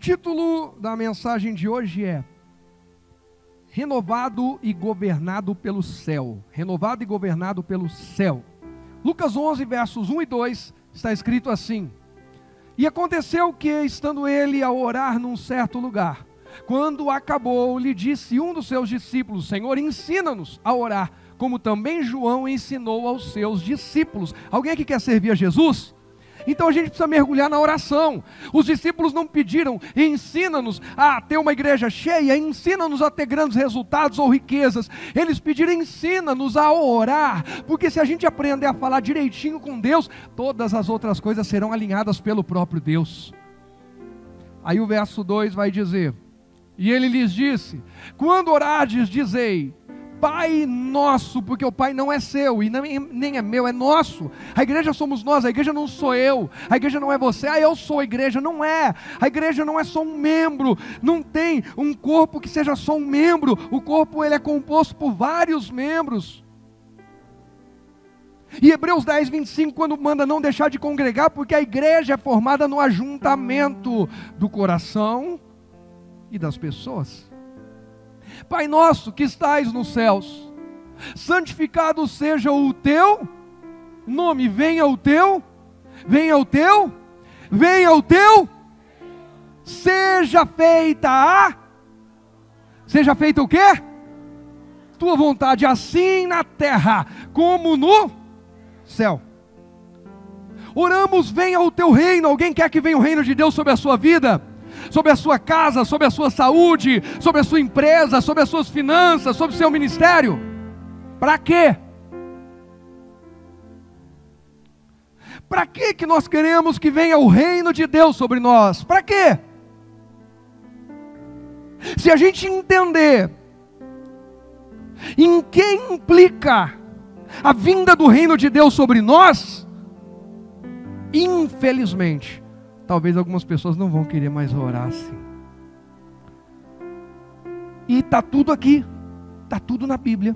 título da mensagem de hoje é Renovado e governado pelo céu. Renovado e governado pelo céu. Lucas 11, versos 1 e 2, está escrito assim: E aconteceu que, estando ele a orar num certo lugar, quando acabou, lhe disse um dos seus discípulos: Senhor, ensina-nos a orar, como também João ensinou aos seus discípulos. Alguém aqui quer servir a Jesus? Então a gente precisa mergulhar na oração. Os discípulos não pediram: ensina-nos a ter uma igreja cheia, ensina-nos a ter grandes resultados ou riquezas. Eles pediram: ensina-nos a orar, porque se a gente aprender a falar direitinho com Deus, todas as outras coisas serão alinhadas pelo próprio Deus. Aí o verso 2 vai dizer: E ele lhes disse: Quando orardes, dizei, Pai nosso, porque o Pai não é seu e nem é meu, é nosso. A igreja somos nós, a igreja não sou eu, a igreja não é você, eu sou a igreja, não é. A igreja não é só um membro, não tem um corpo que seja só um membro, o corpo ele é composto por vários membros. E Hebreus 10, 25, quando manda não deixar de congregar, porque a igreja é formada no ajuntamento do coração e das pessoas. Pai nosso que estais nos céus, santificado seja o teu nome, venha o teu, seja feita o quê? Tua vontade, assim na terra, como no céu. Oramos, venha o teu reino. Alguém quer que venha o reino de Deus sobre a sua vida? Sobre a sua casa, sobre a sua saúde, sobre a sua empresa, sobre as suas finanças, sobre o seu ministério. Para quê? Para que nós queremos que venha o reino de Deus sobre nós? Para quê? Se a gente entender em que implica a vinda do reino de Deus sobre nós, infelizmente, talvez algumas pessoas não vão querer mais orar assim. E está tudo aqui, está tudo na Bíblia.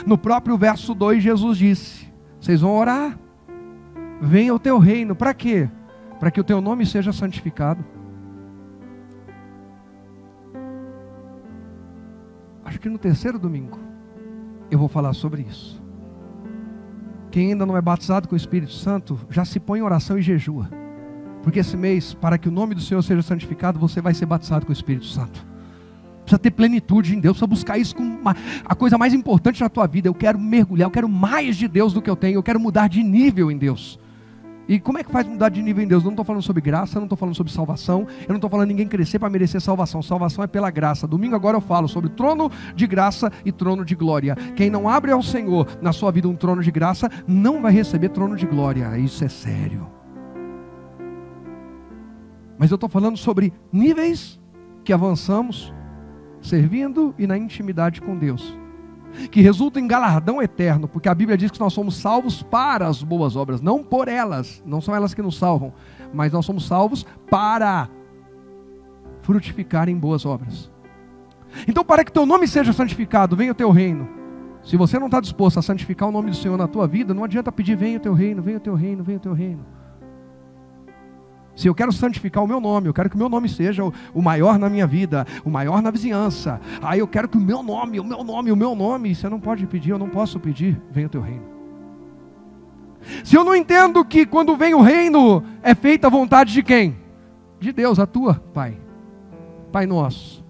No próprio verso 2, Jesus disse: vocês vão orar, venha o teu reino. Para quê? Para que o teu nome seja santificado. Acho que no terceiro domingo eu vou falar sobre isso. Quem ainda não é batizado com o Espírito Santo, já se põe em oração e jejua. Porque esse mês, para que o nome do Senhor seja santificado, você vai ser batizado com o Espírito Santo. Precisa ter plenitude em Deus, precisa buscar isso como a coisa mais importante na tua vida. Eu quero mergulhar, eu quero mais de Deus do que eu tenho, eu quero mudar de nível em Deus. E como é que faz mudar de nível em Deus? Eu não estou falando sobre graça, eu não estou falando sobre salvação, eu não estou falando ninguém crescer para merecer salvação. Salvação é pela graça. Domingo agora eu falo sobre trono de graça e trono de glória. Quem não abre ao Senhor na sua vida um trono de graça, não vai receber trono de glória. Isso é sério. Mas eu estou falando sobre níveis que avançamos servindo e na intimidade com Deus, que resulta em galardão eterno, porque a Bíblia diz que nós somos salvos para as boas obras, não por elas, não são elas que nos salvam, mas nós somos salvos para frutificar em boas obras. Então, para que teu nome seja santificado, venha o teu reino. Se você não está disposto a santificar o nome do Senhor na tua vida, não adianta pedir: venha o teu reino, venha o teu reino, venha o teu reino. Se eu quero santificar o meu nome, eu quero que o meu nome seja o maior na minha vida, o maior na vizinhança. Aí eu quero que o meu nome, você não pode pedir, eu não posso pedir: venha o teu reino. Se eu não entendo que quando vem o reino, é feita a vontade de quem? De Deus, a tua, Pai. Pai nosso.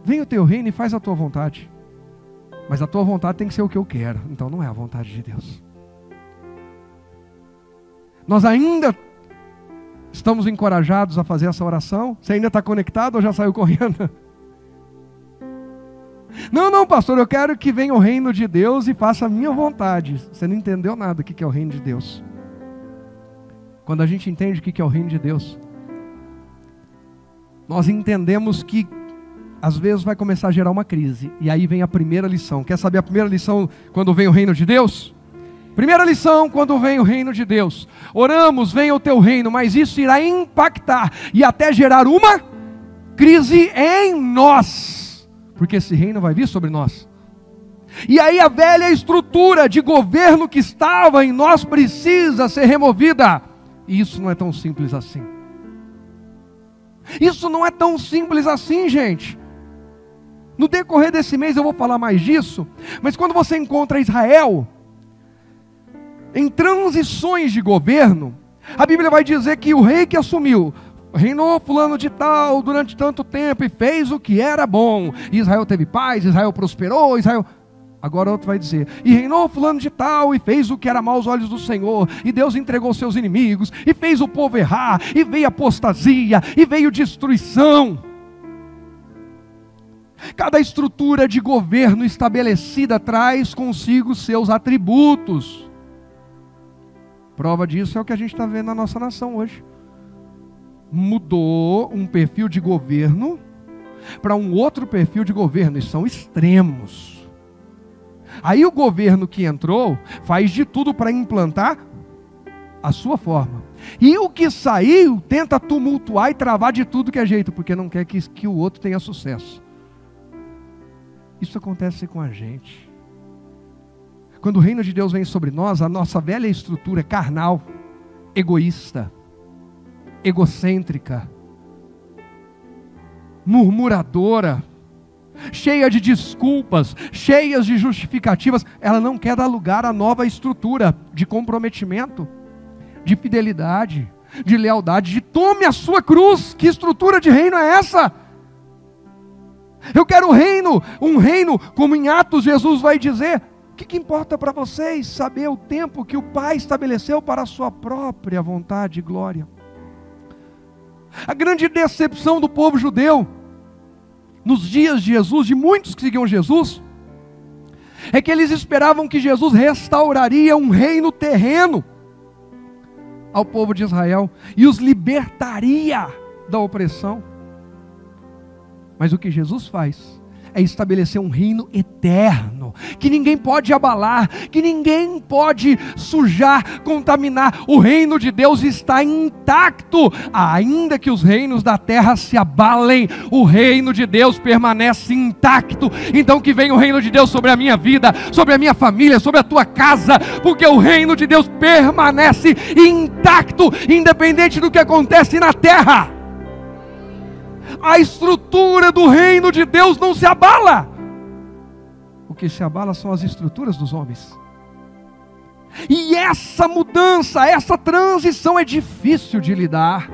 Venha o teu reino e faz a tua vontade. Mas a tua vontade tem que ser o que eu quero, então não é a vontade de Deus. Nós ainda estamos encorajados a fazer essa oração? Você ainda está conectado ou já saiu correndo? Não, pastor, eu quero que venha o reino de Deus e faça a minha vontade. Você não entendeu nada do que é o reino de Deus. Quando a gente entende o que é o reino de Deus, nós entendemos que às vezes vai começar a gerar uma crise. E aí vem a primeira lição. Quer saber a primeira lição quando vem o reino de Deus? Primeira lição, quando vem o reino de Deus: oramos, venha o teu reino, mas isso irá impactar e até gerar uma crise em nós, porque esse reino vai vir sobre nós. E aí a velha estrutura de governo que estava em nós precisa ser removida. E isso não é tão simples assim. Isso não é tão simples assim, gente. No decorrer desse mês eu vou falar mais disso, mas quando você encontra Israel em transições de governo, a Bíblia vai dizer que o rei que assumiu, reinou fulano de tal durante tanto tempo e fez o que era bom. Israel teve paz, Israel prosperou, Agora outro vai dizer, e reinou fulano de tal, e fez o que era mal aos olhos do Senhor, e Deus entregou seus inimigos, e fez o povo errar, e veio apostasia, e veio destruição. Cada estrutura de governo estabelecida traz consigo seus atributos. Prova disso é o que a gente está vendo na nossa nação hoje. Mudou um perfil de governo para um outro perfil de governo, e são extremos. Aí o governo que entrou faz de tudo para implantar a sua forma. E o que saiu tenta tumultuar e travar de tudo que é jeito, porque não quer que o outro tenha sucesso. Isso acontece com a gente. Quando o reino de Deus vem sobre nós, a nossa velha estrutura carnal, egoísta, egocêntrica, murmuradora, cheia de desculpas, cheias de justificativas, ela não quer dar lugar à nova estrutura de comprometimento, de fidelidade, de lealdade, de tome a sua cruz. Que estrutura de reino é essa? Eu quero um reino como em Atos Jesus vai dizer. O que importa para vocês saber o tempo que o Pai estabeleceu para a sua própria vontade e glória? A grande decepção do povo judeu nos dias de Jesus, de muitos que seguiam Jesus, é que eles esperavam que Jesus restauraria um reino terreno ao povo de Israel e os libertaria da opressão. Mas o que Jesus faz é estabelecer um reino eterno, que ninguém pode abalar, que ninguém pode sujar, contaminar. O reino de Deus está intacto, ainda que os reinos da terra se abalem, o reino de Deus permanece intacto. Então que venha o reino de Deus sobre a minha vida, sobre a minha família, sobre a tua casa, porque o reino de Deus permanece intacto, independente do que acontece na terra. A estrutura do reino de Deus não se abala. O que se abala são as estruturas dos homens. E essa mudança, essa transição é difícil de lidar.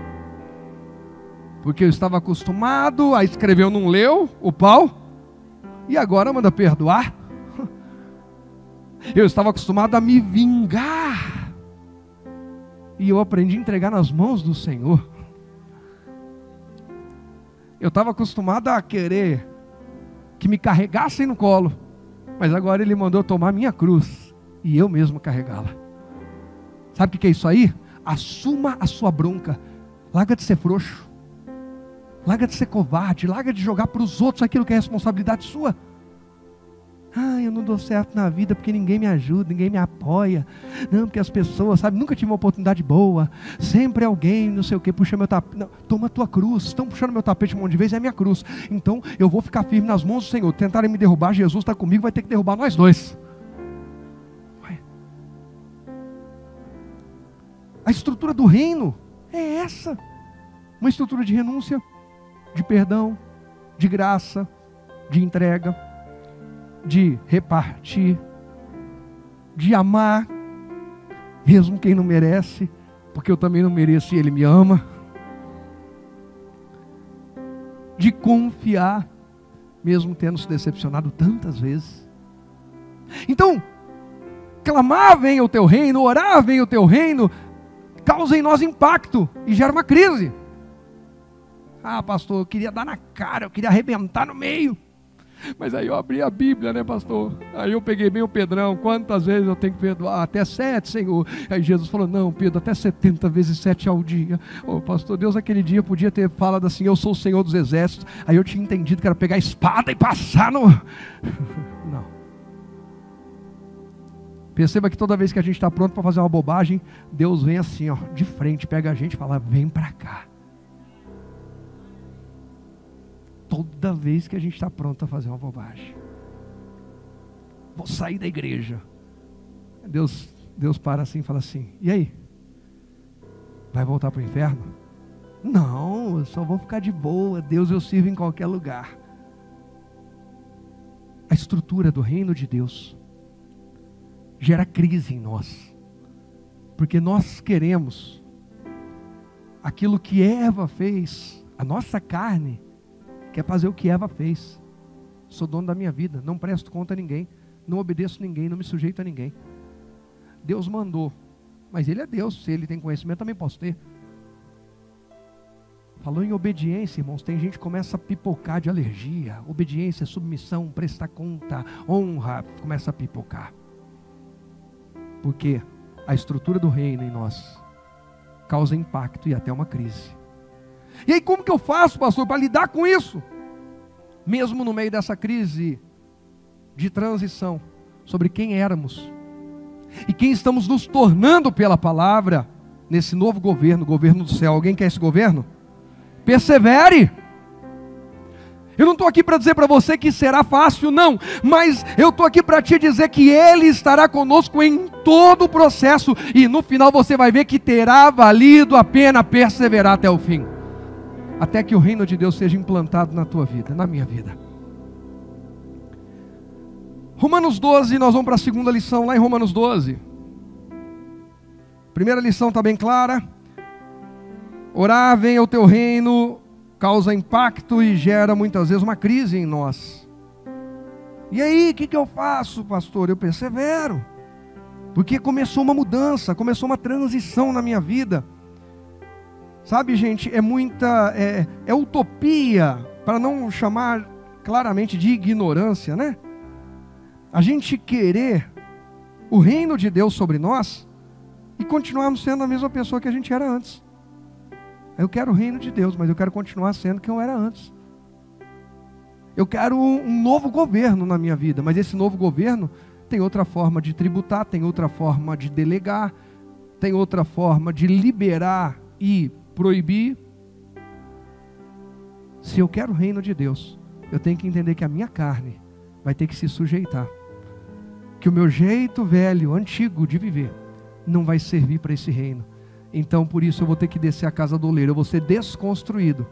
Porque eu estava acostumado a escrever, não leu o pau, e agora manda perdoar. Eu estava acostumado a me vingar, e eu aprendi a entregar nas mãos do Senhor. Eu estava acostumado a querer que me carregassem no colo, mas agora Ele mandou tomar minha cruz e eu mesmo carregá-la. Sabe o que é isso aí? Assuma a sua bronca. Larga de ser frouxo, larga de ser covarde, larga de jogar para os outros aquilo que é responsabilidade sua. Eu não dou certo na vida porque ninguém me ajuda, ninguém me apoia. Não, porque as pessoas, sabe, nunca tive uma oportunidade boa. Sempre alguém, não sei o que, puxa meu tapete. Não, toma a tua cruz. Estão puxando meu tapete um monte de vezes, é a minha cruz. Então eu vou ficar firme nas mãos do Senhor. Tentarem me derrubar, Jesus está comigo, vai ter que derrubar nós dois. A estrutura do reino é essa. Uma estrutura de renúncia, de perdão, de graça, de entrega, de repartir, de amar, mesmo quem não merece, porque eu também não mereço e Ele me ama, de confiar, mesmo tendo se decepcionado tantas vezes. Então, clamar venha o teu reino, orar venha o teu reino, causa em nós impacto e gera uma crise. Pastor, eu queria dar na cara, eu queria arrebentar no meio. Mas aí eu abri a Bíblia, né, pastor? Aí eu peguei bem o Pedrão. Quantas vezes eu tenho que perdoar? Até 7, Senhor. Aí Jesus falou, não, Pedro, até 70 vezes 7 ao dia. Pastor, Deus naquele dia podia ter falado assim, eu sou o Senhor dos exércitos. Aí eu tinha entendido que era pegar a espada e passar no... Não. Perceba que toda vez que a gente está pronto para fazer uma bobagem, Deus vem assim, de frente, pega a gente e fala, vem para cá. Toda vez que a gente está pronto a fazer uma bobagem, vou sair da igreja, Deus para assim e fala assim, e aí? Vai voltar para o inferno? Não, eu só vou ficar de boa, Deus eu sirvo em qualquer lugar. A estrutura do reino de Deus gera crise em nós, porque nós queremos aquilo que Eva fez. A nossa carne quer fazer o que Eva fez. Sou dono da minha vida, não presto conta a ninguém, não obedeço a ninguém, não me sujeito a ninguém. Deus mandou, mas Ele é Deus, se Ele tem conhecimento também posso ter. Falou em obediência, irmãos, tem gente que começa a pipocar de alergia. Obediência, submissão, prestar conta, honra, começa a pipocar. Porque a estrutura do reino em nós causa impacto e até uma crise. E aí como que eu faço, pastor, para lidar com isso? Mesmo no meio dessa crise de transição, sobre quem éramos e quem estamos nos tornando pela palavra, nesse novo governo, governo do céu. Alguém quer esse governo? Persevere. Eu não estou aqui para dizer para você que será fácil, não, mas eu estou aqui para te dizer que Ele estará conosco em todo o processo, e no final você vai ver que terá valido a pena perseverar até o fim, até que o reino de Deus seja implantado na tua vida, na minha vida. Romanos 12, nós vamos para a segunda lição, lá em Romanos 12. Primeira lição está bem clara. Orar, venha o teu reino, causa impacto e gera muitas vezes uma crise em nós. E aí, o que eu faço, pastor? Eu persevero, porque começou uma mudança, começou uma transição na minha vida. Sabe, gente, é utopia, para não chamar claramente de ignorância, né? A gente querer o reino de Deus sobre nós e continuarmos sendo a mesma pessoa que a gente era antes. Eu quero o reino de Deus, mas eu quero continuar sendo quem eu era antes. Eu quero um novo governo na minha vida, mas esse novo governo tem outra forma de tributar, tem outra forma de delegar, tem outra forma de liberar e proibir. Se eu quero o reino de Deus, eu tenho que entender que a minha carne vai ter que se sujeitar, que o meu jeito velho, antigo de viver não vai servir para esse reino. Então por isso eu vou ter que descer a casa do oleiro, eu vou ser desconstruído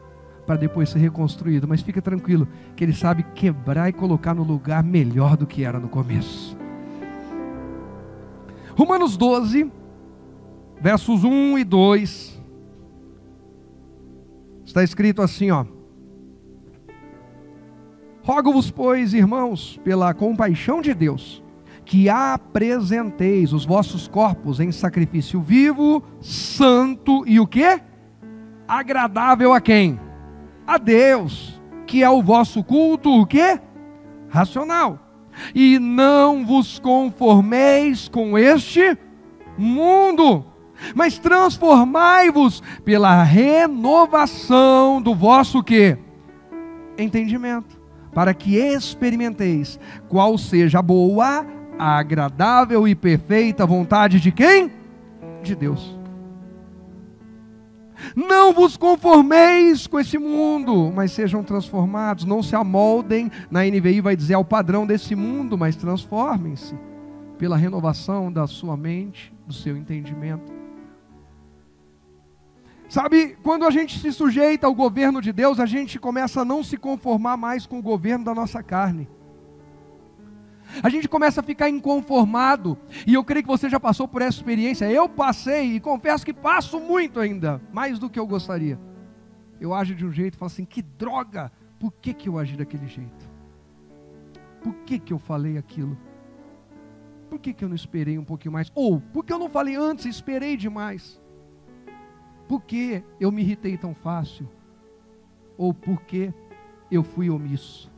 para depois ser reconstruído. Mas fica tranquilo, que Ele sabe quebrar e colocar no lugar melhor do que era no começo. Romanos 12, versos 1 e 2, está escrito assim, ó: rogo-vos, pois, irmãos, pela compaixão de Deus, que apresenteis os vossos corpos em sacrifício vivo, santo e o quê? Agradável a quem? A Deus, que é o vosso culto, o quê? Racional. E não vos conformeis com este mundo, mas transformai-vos pela renovação do vosso quê? Entendimento, para que experimenteis qual seja a boa, a agradável e perfeita vontade de quem? De Deus. Não vos conformeis com esse mundo, mas sejam transformados. Não se amoldem, na NVI vai dizer, ao padrão desse mundo, mas transformem-se pela renovação da sua mente, do seu entendimento. Sabe, quando a gente se sujeita ao governo de Deus, a gente começa a não se conformar mais com o governo da nossa carne. A gente começa a ficar inconformado, e eu creio que você já passou por essa experiência. Eu passei, e confesso que passo muito ainda, mais do que eu gostaria. Eu ajo de um jeito e falo assim, que droga, por que eu agi daquele jeito? Por que eu falei aquilo? Por que eu não esperei um pouquinho mais? Ou, por que eu não falei antes e esperei demais? Por que eu me irritei tão fácil? Ou por que eu fui omisso?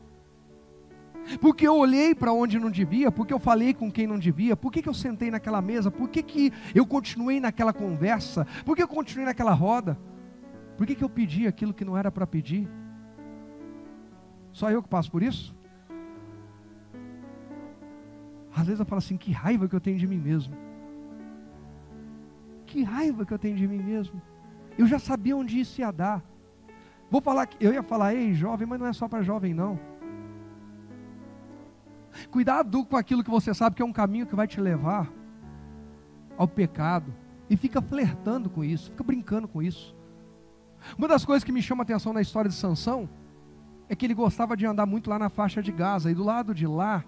Porque eu olhei para onde não devia, porque eu falei com quem não devia, por que eu sentei naquela mesa, por que eu continuei naquela conversa, por que eu continuei naquela roda, por que eu pedi aquilo que não era para pedir? Só eu que passo por isso? Às vezes eu falo assim, que raiva que eu tenho de mim mesmo. Que raiva que eu tenho de mim mesmo. Eu já sabia onde isso ia dar. Eu ia falar, ei jovem, mas não é só para jovem não. Cuidado com aquilo que você sabe que é um caminho que vai te levar ao pecado. E fica flertando com isso, fica brincando com isso. Uma das coisas que me chama a atenção na história de Sansão é que ele gostava de andar muito lá na faixa de Gaza, e do lado de lá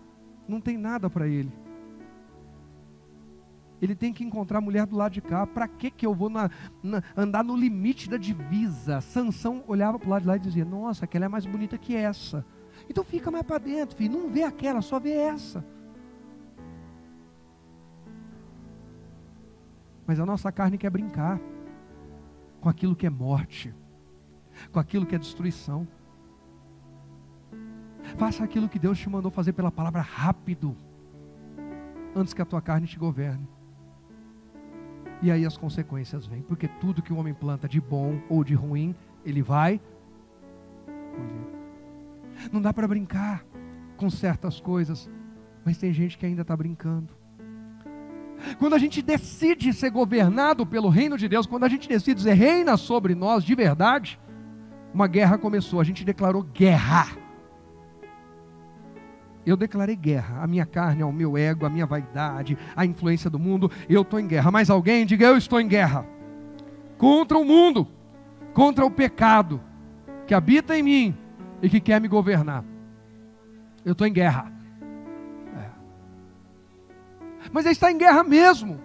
não tem nada para ele. Ele tem que encontrar a mulher do lado de cá. Para que eu vou andar no limite da divisa? Sansão olhava para o lado de lá e dizia: nossa, aquela é mais bonita que essa. Então fica mais para dentro, filho. Não vê aquela, só vê essa. Mas a nossa carne quer brincar com aquilo que é morte, com aquilo que é destruição. Faça aquilo que Deus te mandou fazer pela palavra rápido, antes que a tua carne te governe. E aí as consequências vêm, porque tudo que o homem planta de bom ou de ruim, ele vai colher. Não dá para brincar com certas coisas, mas tem gente que ainda está brincando. Quando a gente decide ser governado pelo reino de Deus, quando a gente decide dizer reina sobre nós de verdade, uma guerra começou, a gente declarou guerra. Eu declarei guerra, a minha carne, ao meu ego, a minha vaidade, a influência do mundo, eu estou em guerra. Mas alguém diga: eu estou em guerra, contra o mundo, contra o pecado, que habita em mim, e que quer me governar. Eu estou em guerra. Mas ele está em guerra mesmo.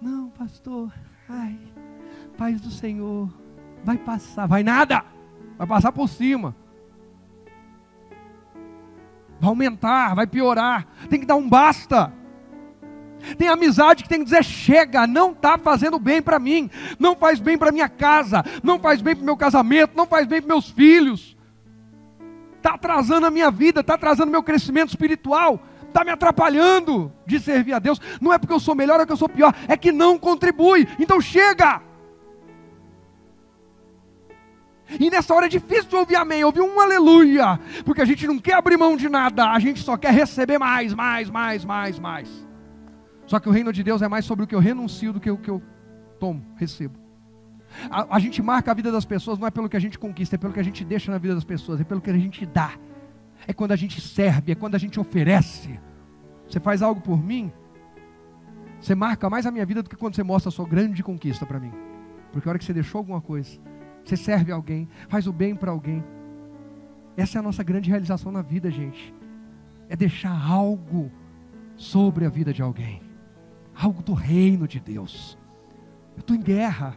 Não, pastor, ai, paz do Senhor, vai passar, vai nada, vai passar por cima. Vai aumentar, vai piorar. Tem que dar um basta. Tem amizade que tem que dizer: chega, não está fazendo bem para mim, não faz bem para minha casa, não faz bem para o meu casamento, não faz bem para meus filhos, está atrasando a minha vida, está atrasando o meu crescimento espiritual, está me atrapalhando de servir a Deus. Não é porque eu sou melhor, é que eu sou pior, é que não contribui. Então chega. E nessa hora é difícil de ouvir amém, ouvir um aleluia, porque a gente não quer abrir mão de nada, a gente só quer receber mais. Só que o reino de Deus é mais sobre o que eu renuncio do que o que eu tomo, recebo. A gente marca a vida das pessoas, não é pelo que a gente conquista, é pelo que a gente deixa na vida das pessoas, é pelo que a gente dá. É quando a gente serve, é quando a gente oferece. Você faz algo por mim, você marca mais a minha vida do que quando você mostra a sua grande conquista para mim. Porque a hora que você deixou alguma coisa, você serve alguém, faz o bem para alguém. Essa é a nossa grande realização na vida, gente. É deixar algo sobre a vida de alguém. Algo do reino de Deus. Eu estou em guerra.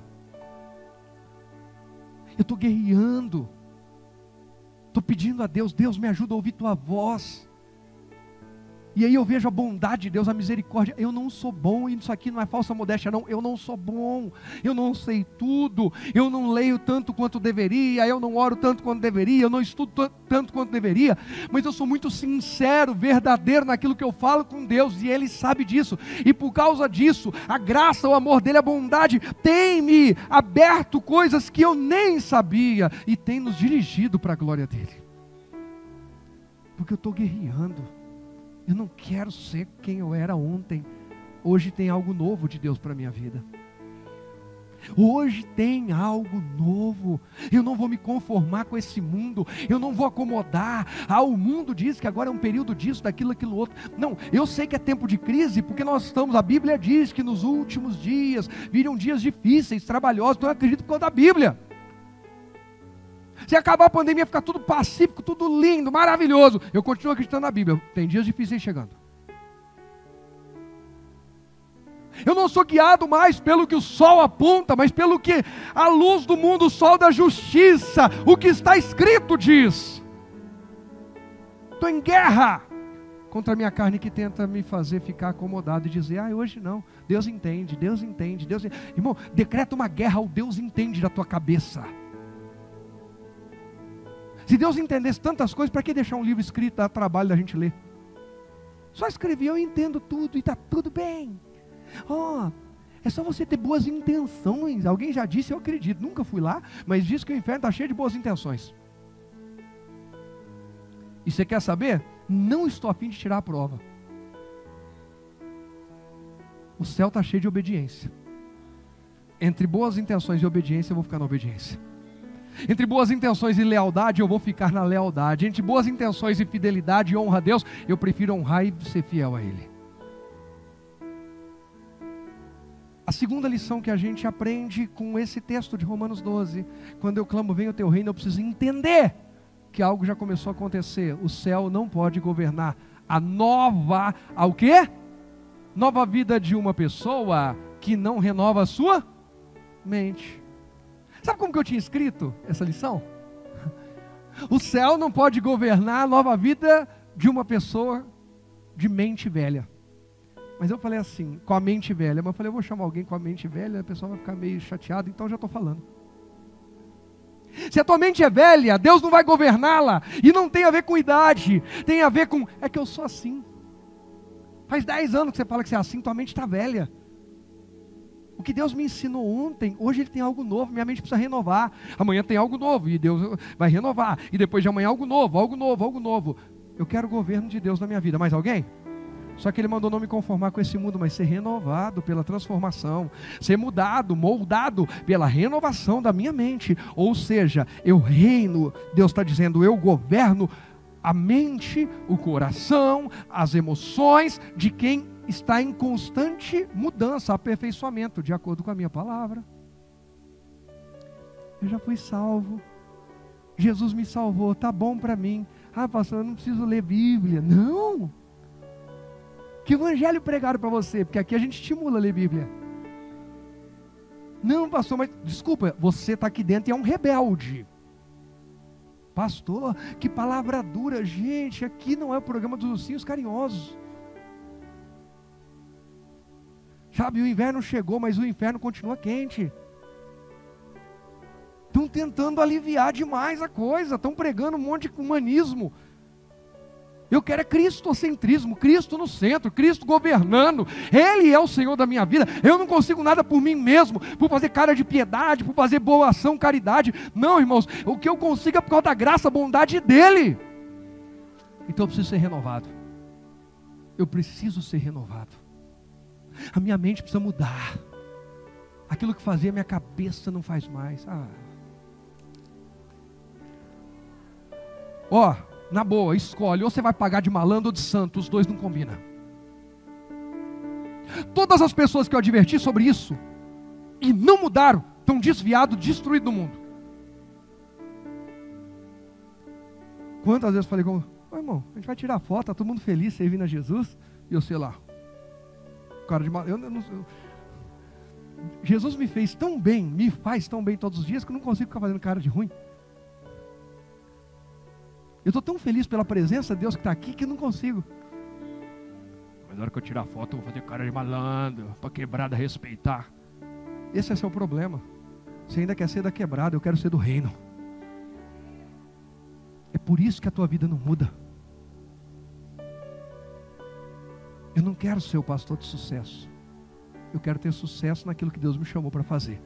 Eu estou guerreando. Estou pedindo a Deus: Deus, me ajuda a ouvir tua voz. E aí eu vejo a bondade de Deus, a misericórdia. Eu não sou bom, e isso aqui não é falsa modéstia não. Eu não sou bom, eu não sei tudo, eu não leio tanto quanto deveria, eu não oro tanto quanto deveria, eu não estudo tanto quanto deveria, mas eu sou muito sincero, verdadeiro naquilo que eu falo com Deus, e Ele sabe disso. E por causa disso, a graça, o amor dEle, a bondade tem me aberto coisas que eu nem sabia, e tem nos dirigido para a glória dEle. Porque eu estou guerreando. Eu não quero ser quem eu era ontem. Hoje tem algo novo de Deus para a minha vida. Hoje tem algo novo. Eu não vou me conformar com esse mundo. Eu não vou acomodar. O mundo diz que agora é um período disso, daquilo, aquilo outro. Não, eu sei que é tempo de crise, porque nós estamos, a Bíblia diz que nos últimos dias viriam dias difíceis, trabalhosos. Então eu acredito por causa da Bíblia. Se acabar a pandemia, ficar tudo pacífico, tudo lindo, maravilhoso, eu continuo acreditando na Bíblia. Tem dias difíceis chegando. Eu não sou guiado mais pelo que o sol aponta, mas pelo que a luz do mundo, o sol da justiça, o que está escrito diz. Estou em guerra contra a minha carne que tenta me fazer ficar acomodado e dizer: hoje não, Deus entende, Deus entende, Deus entende. Irmão, decreta uma guerra ao Deus entende da tua cabeça. Se Deus entendesse tantas coisas, para que deixar um livro escrito, dar trabalho da gente ler? Só escrevi: eu entendo tudo e está tudo bem. É só você ter boas intenções. Alguém já disse, eu acredito, nunca fui lá, mas diz que o inferno está cheio de boas intenções. E você quer saber? Não estou a fim de tirar a prova. O céu está cheio de obediência. Entre boas intenções e obediência, eu vou ficar na obediência. Entre boas intenções e lealdade, eu vou ficar na lealdade. Entre boas intenções e fidelidade e honra a Deus, eu prefiro honrar e ser fiel a Ele. A segunda lição que a gente aprende com esse texto de Romanos 12, quando eu clamo, venha o teu reino, eu preciso entender que algo já começou a acontecer. O céu não pode governar o quê? Nova vida de uma pessoa que não renova a sua mente. Sabe como que eu tinha escrito essa lição? O céu não pode governar a nova vida de uma pessoa de mente velha. Mas eu falei assim, com a mente velha. Mas eu falei, eu vou chamar alguém com a mente velha, a pessoa vai ficar meio chateada, então eu já estou falando. Se a tua mente é velha, Deus não vai governá-la. E não tem a ver com idade, tem a ver com, é que eu sou assim. Faz 10 anos que você fala que você é assim, tua mente está velha. O que Deus me ensinou ontem, hoje Ele tem algo novo, minha mente precisa renovar. Amanhã tem algo novo, e Deus vai renovar. E depois de amanhã algo novo, algo novo, algo novo. Eu quero o governo de Deus na minha vida. Mais alguém? Só que Ele mandou não me conformar com esse mundo, mas ser renovado pela transformação, ser mudado, moldado pela renovação da minha mente. Ou seja, eu reino, Deus está dizendo, eu governo a mente, o coração, as emoções de quem está em constante mudança, aperfeiçoamento, de acordo com a minha palavra. Eu já fui salvo, Jesus me salvou, está bom para mim. Ah, pastor, eu não preciso ler Bíblia. Não! Que evangelho pregaram para você? Porque aqui a gente estimula a ler Bíblia. Não, pastor, mas desculpa, você está aqui dentro e é um rebelde. Pastor, que palavra dura. Gente, aqui não é o programa dos ursinhos carinhosos. Sabe, o inverno chegou, mas o inferno continua quente. Estão tentando aliviar demais a coisa, estão pregando um monte de humanismo. Eu quero é cristocentrismo, Cristo no centro, Cristo governando. Ele é o Senhor da minha vida. Eu não consigo nada por mim mesmo, por fazer cara de piedade, por fazer boa ação, caridade. Não, irmãos, o que eu consigo é por causa da graça, a bondade dEle. Então eu preciso ser renovado. Eu preciso ser renovado. A minha mente precisa mudar. Aquilo que fazia minha cabeça não faz mais. Na boa, escolhe, ou você vai pagar de malandro ou de santo, os dois não combinam. Todas as pessoas que eu adverti sobre isso, e não mudaram, estão desviados, destruídos do mundo. Quantas vezes eu falei com irmão, a gente vai tirar foto, tá todo mundo feliz, servindo a Jesus, e eu sei lá, cara de malandro, Jesus me fez tão bem, me faz tão bem todos os dias, que eu não consigo ficar fazendo cara de ruim. Eu estou tão feliz pela presença de Deus que está aqui, que eu não consigo. Mas na hora que eu tirar foto, eu vou fazer cara de malandro, para quebrada respeitar. Esse é seu problema. Você ainda quer ser da quebrada, eu quero ser do reino. É por isso que a tua vida não muda. Eu não quero ser o pastor de sucesso. Eu quero ter sucesso naquilo que Deus me chamou para fazer.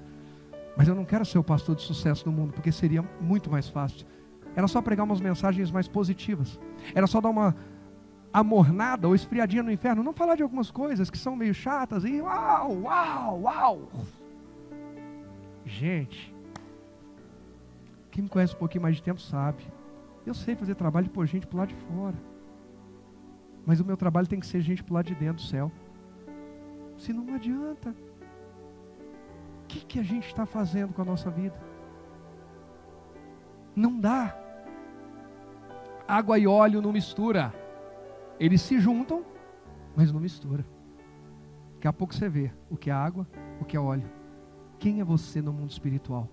Mas eu não quero ser o pastor de sucesso no mundo, porque seria muito mais fácil. Era só pregar umas mensagens mais positivas. Era só dar uma amornada ou esfriadinha no inferno. Não falar de algumas coisas que são meio chatas. E uau. Gente, quem me conhece um pouquinho mais de tempo sabe. Eu sei fazer trabalho de pôr gente pro lado de fora. Mas o meu trabalho tem que ser gente pro lado de dentro do céu. Senão não adianta. O que a gente está fazendo com a nossa vida? Não dá. Água e óleo não mistura. Eles se juntam, mas não mistura. Daqui a pouco você vê o que é água, o que é óleo. Quem é você no mundo espiritual?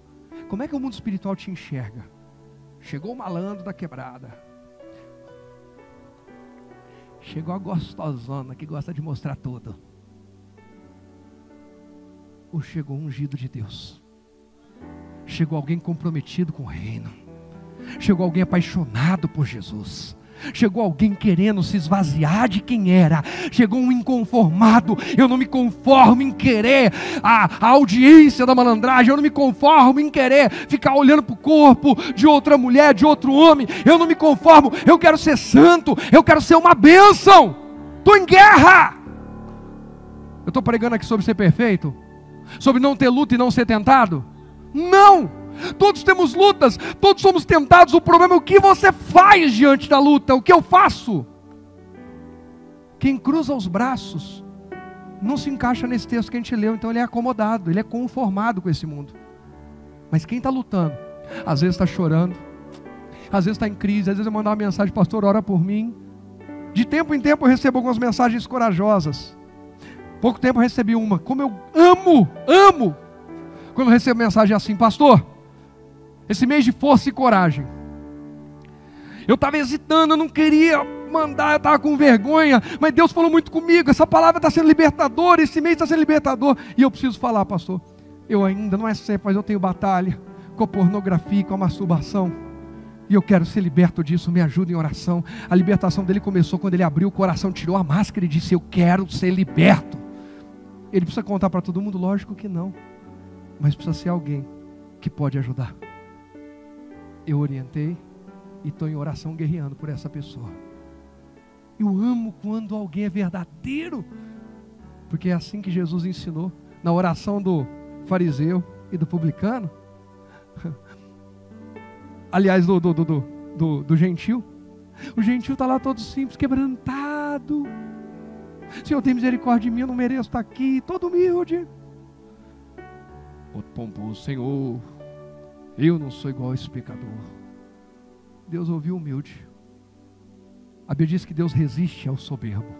Como é que o mundo espiritual te enxerga? Chegou o malandro da quebrada. Chegou a gostosona que gosta de mostrar tudo. Ou chegou um ungido de Deus? Chegou alguém comprometido com o reino. Chegou alguém apaixonado por Jesus. Chegou alguém querendo se esvaziar de quem era. Chegou um inconformado. Eu não me conformo em querer a audiência da malandragem. Eu não me conformo em querer ficar olhando para o corpo de outra mulher, de outro homem. Eu não me conformo. Eu quero ser santo. Eu quero ser uma bênção. Estou em guerra. Eu estou pregando aqui sobre ser perfeito, sobre não ter luta e não ser tentado. Não. Todos temos lutas, todos somos tentados. O problema é o que você faz diante da luta. O que eu faço? Quem cruza os braços não se encaixa nesse texto que a gente leu, então ele é acomodado, ele é conformado com esse mundo. Mas quem está lutando, às vezes está chorando, às vezes está em crise, às vezes eu mando uma mensagem, pastor, ora por mim. De tempo em tempo eu recebo algumas mensagens corajosas. Pouco tempo eu recebi uma, como eu amo, quando eu recebo mensagem assim, pastor, esse mês de força e coragem, eu estava hesitando, eu não queria mandar, eu estava com vergonha, mas Deus falou muito comigo, essa palavra está sendo libertadora, esse mês está sendo libertador, e eu preciso falar, pastor, eu ainda, não é sempre, mas eu tenho batalha com a pornografia, com a masturbação, e eu quero ser liberto disso, me ajuda em oração. A libertação dele começou quando ele abriu o coração, tirou a máscara e disse, eu quero ser liberto. Ele precisa contar para todo mundo? Lógico que não, mas precisa ser alguém que pode ajudar. Eu orientei e estou em oração guerreando por essa pessoa. Eu amo quando alguém é verdadeiro, porque é assim que Jesus ensinou, na oração do fariseu e do publicano, aliás, do gentil. O gentil está lá todo simples, quebrantado. Senhor, tem misericórdia de mim, eu não mereço estar aqui, todo humilde. O pomposo, Senhor, eu não sou igual a esse pecador. Deus ouviu o humilde. A Bíblia diz que Deus resiste ao soberbo,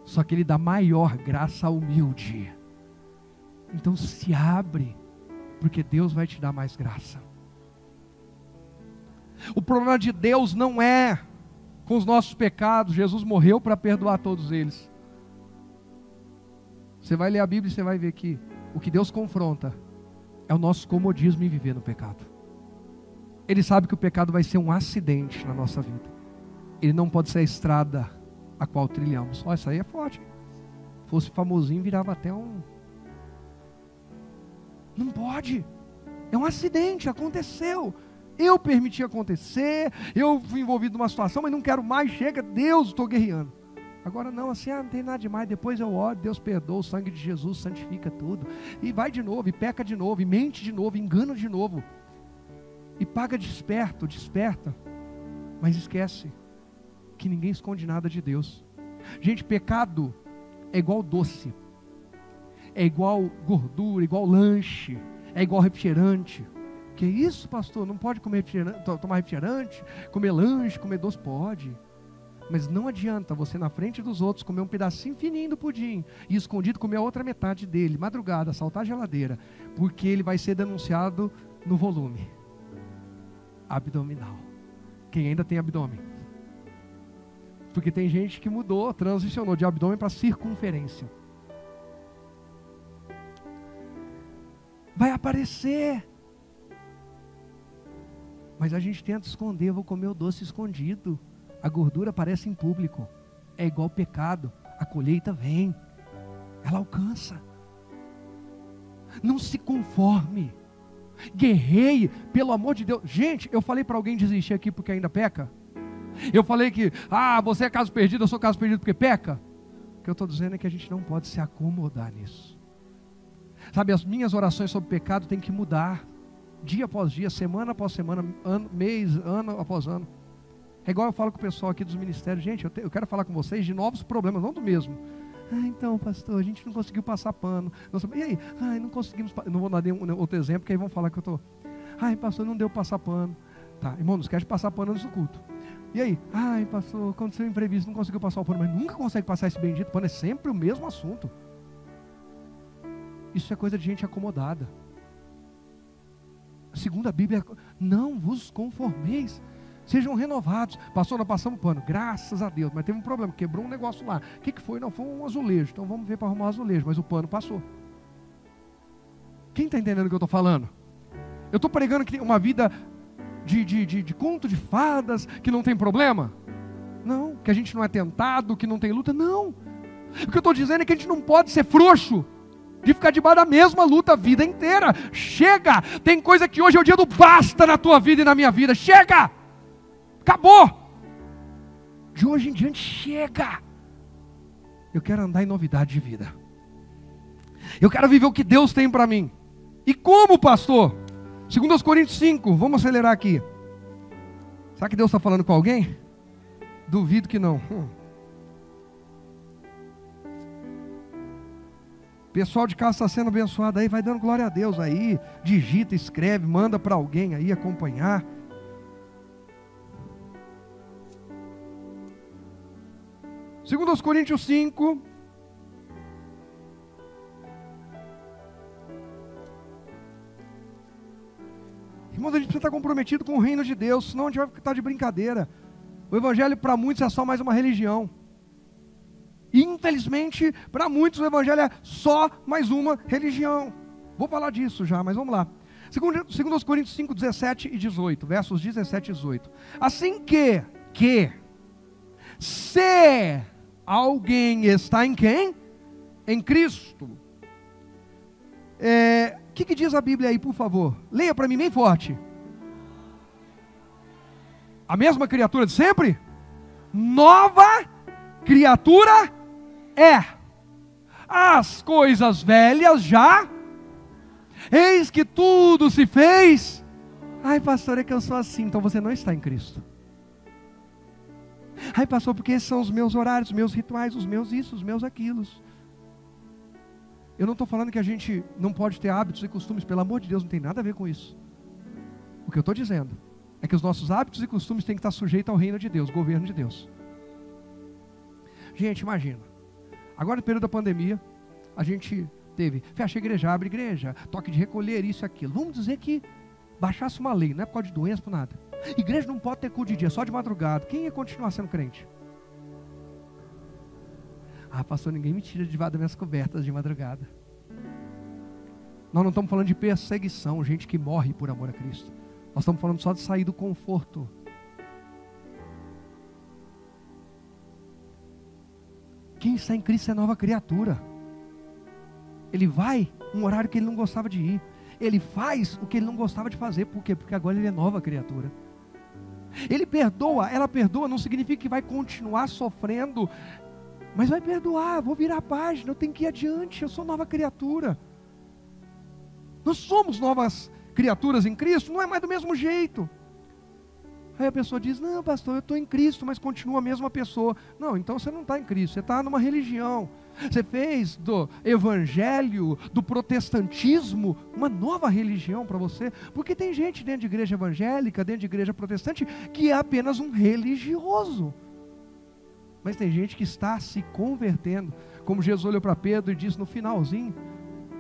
só que Ele dá maior graça ao humilde. Então se abre, porque Deus vai te dar mais graça. O problema de Deus não é com os nossos pecados. Jesus morreu para perdoar todos eles. Você vai ler a Bíblia e você vai ver que o que Deus confronta é o nosso comodismo em viver no pecado. Ele sabe que o pecado vai ser um acidente na nossa vida. Ele não pode ser a estrada a qual trilhamos. Olha, isso aí é forte. Se fosse famosinho, virava até um... Não pode. É um acidente, aconteceu. Eu permiti acontecer, eu fui envolvido numa situação, mas não quero mais, chega, Deus, estou guerreando. Agora não, assim, não tem nada demais, depois eu oro, Deus perdoa, o sangue de Jesus santifica tudo. E vai de novo, e peca de novo, e mente de novo, engana de novo. E paga desperto, desperta, mas esquece que ninguém esconde nada de Deus. Gente, pecado é igual doce, é igual gordura, igual lanche, é igual refrigerante. Que isso, pastor? Não pode comer tomar refrigerante, comer lanche, comer doce? Pode. Mas não adianta você na frente dos outros comer um pedacinho fininho do pudim e escondido comer a outra metade dele, madrugada, saltar a geladeira, porque ele vai ser denunciado no volume abdominal. Quem ainda tem abdômen? Porque tem gente que mudou, transicionou de abdômen para circunferência. Vai aparecer. Mas a gente tenta esconder, vou comer o doce escondido. A gordura aparece em público. É igual pecado, a colheita vem, ela alcança. Não se conforme, guerreie, pelo amor de Deus. Gente, eu falei para alguém desistir aqui porque ainda peca? Eu falei que, você é caso perdido, eu sou caso perdido porque peca? O que eu estou dizendo é que a gente não pode se acomodar nisso. Sabe, as minhas orações sobre pecado têm que mudar. Dia após dia, semana após semana, mês, ano após ano. É igual eu falo com o pessoal aqui dos ministérios. Gente, eu quero falar com vocês de novos problemas, não do mesmo. Então, pastor, a gente não conseguiu passar pano. E aí? Não conseguimos. Não vou dar nenhum outro exemplo, porque aí vão falar que eu estou... pastor, não deu passar pano. Tá, irmão, não esquece de passar pano antes do culto. E aí? Pastor, aconteceu um imprevisto, não conseguiu passar o pano. Mas nunca consegue passar esse bendito pano, é sempre o mesmo assunto. Isso é coisa de gente acomodada. Segundo a Bíblia, não vos conformeis, sejam renovados. Pastor, nós passamos pano, graças a Deus, mas teve um problema, quebrou um negócio lá. O que foi? Não, foi um azulejo, então vamos ver para arrumar o azulejo, mas o pano passou. Quem está entendendo o que eu estou falando? Eu estou pregando que tem uma vida de conto de fadas, que não tem problema? Não, que a gente não é tentado, que não tem luta, não. O que eu estou dizendo é que a gente não pode ser frouxo, de ficar debaixo da mesma luta a vida inteira. Chega, tem coisa que hoje é o dia do basta na tua vida e na minha vida. Chega, acabou. De hoje em diante, chega. Eu quero andar em novidade de vida. Eu quero viver o que Deus tem para mim. E como, pastor? 2 Coríntios 5, vamos acelerar aqui. Será que Deus está falando com alguém? Duvido que não. Pessoal de casa está sendo abençoado aí, vai dando glória a Deus aí, digita, escreve, manda para alguém aí acompanhar. Segundo aos Coríntios 5, irmãos, a gente precisa estar comprometido com o reino de Deus, senão a gente vai estar de brincadeira. O evangelho para muitos é só mais uma religião. Infelizmente, para muitos o evangelho é só mais uma religião. Vou falar disso já, mas vamos lá. Segundo aos Coríntios 5, 17 e 18, versos 17 e 18. Assim que se alguém está em quem? Em Cristo. O que diz a Bíblia aí, por favor? Leia para mim bem forte. A mesma criatura de sempre? Nova criatura é. As coisas velhas já, eis que tudo se fez. Ai, pastor, é que eu sou assim. Então você não está em Cristo. Ai, pastor, porque esses são os meus horários, os meus rituais, os meus isso, os meus aquilos. Eu não estou falando que a gente não pode ter hábitos e costumes, pelo amor de Deus, não tem nada a ver com isso. O que eu estou dizendo é que os nossos hábitos e costumes têm que estar sujeitos ao reino de Deus, governo de Deus. Gente, imagina, agora no período da pandemia, a gente teve, fecha a igreja, abre a igreja, toque de recolher, isso e aquilo. Vamos dizer que baixasse uma lei, não é por causa de doença, por nada. Igreja não pode ter culto de dia, só de madrugada. Quem ia continuar sendo crente? Ah, pastor, ninguém me tira debaixo das minhas cobertas de madrugada. Nós não estamos falando de perseguição, gente que morre por amor a Cristo. Nós estamos falando só de sair do conforto. Quem está em Cristo é nova criatura. Ele vai um horário que ele não gostava de ir. Ele faz o que ele não gostava de fazer. Por quê? Porque agora ele é nova criatura. Ele perdoa, ela perdoa, não significa que vai continuar sofrendo, mas vai perdoar, vou virar a página, eu tenho que ir adiante, eu sou nova criatura. Nós somos novas criaturas em Cristo, não é mais do mesmo jeito. Aí a pessoa diz, não pastor, eu estou em Cristo, mas continua a mesma pessoa. Não, então você não está em Cristo, você está numa religião. Você fez do evangelho, do protestantismo, uma nova religião para você. Porque tem gente dentro de igreja evangélica, dentro de igreja protestante, que é apenas um religioso. Mas tem gente que está se convertendo. Como Jesus olhou para Pedro e disse no finalzinho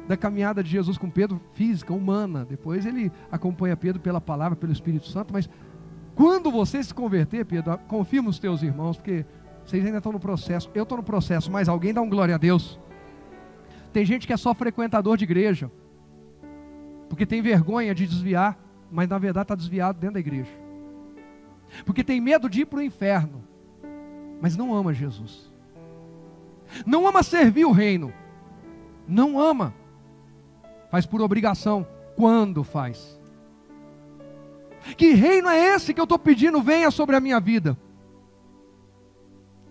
da caminhada de Jesus com Pedro, física, humana. Depois ele acompanha Pedro pela palavra, pelo Espírito Santo, mas quando você se converter, Pedro, confia nos teus irmãos, porque vocês ainda estão no processo, eu estou no processo, mas alguém dá um glória a Deus. Tem gente que é só frequentador de igreja, porque tem vergonha de desviar, mas na verdade está desviado dentro da igreja. Porque tem medo de ir para o inferno, mas não ama Jesus. Não ama servir o reino, não ama, faz por obrigação, quando faz. Que reino é esse que eu estou pedindo venha sobre a minha vida?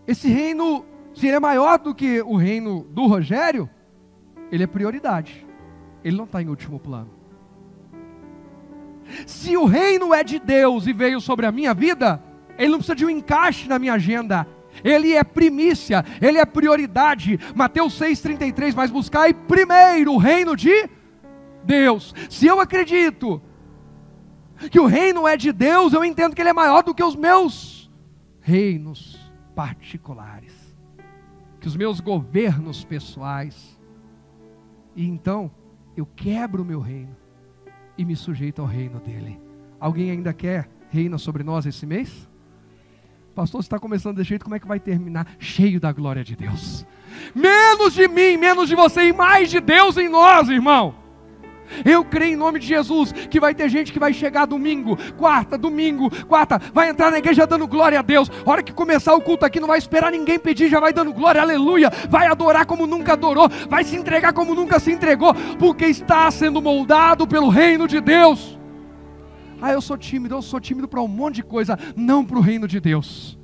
Esse reino, se ele é maior do que o reino do Rogério, ele é prioridade, ele não está em último plano. Se o reino é de Deus e veio sobre a minha vida, ele não precisa de um encaixe na minha agenda, ele é primícia, ele é prioridade. Mateus 6,33, mas buscai primeiro o reino de Deus. Se eu acredito que o reino é de Deus, eu entendo que ele é maior do que os meus reinos particulares, que os meus governos pessoais. E então eu quebro o meu reino e me sujeito ao reino dele. Alguém ainda quer reina sobre nós esse mês? Pastor, você está começando desse jeito, como é que vai terminar? Cheio da glória de Deus. Menos de mim, menos de você e mais de Deus em nós, irmão. Eu creio em nome de Jesus que vai ter gente que vai chegar domingo, quarta, vai entrar na igreja dando glória a Deus. A hora que começar o culto aqui não vai esperar ninguém pedir, já vai dando glória, aleluia. Vai adorar como nunca adorou, vai se entregar como nunca se entregou, porque está sendo moldado pelo reino de Deus. Ah, eu sou tímido para um monte de coisa, não para o reino de Deus.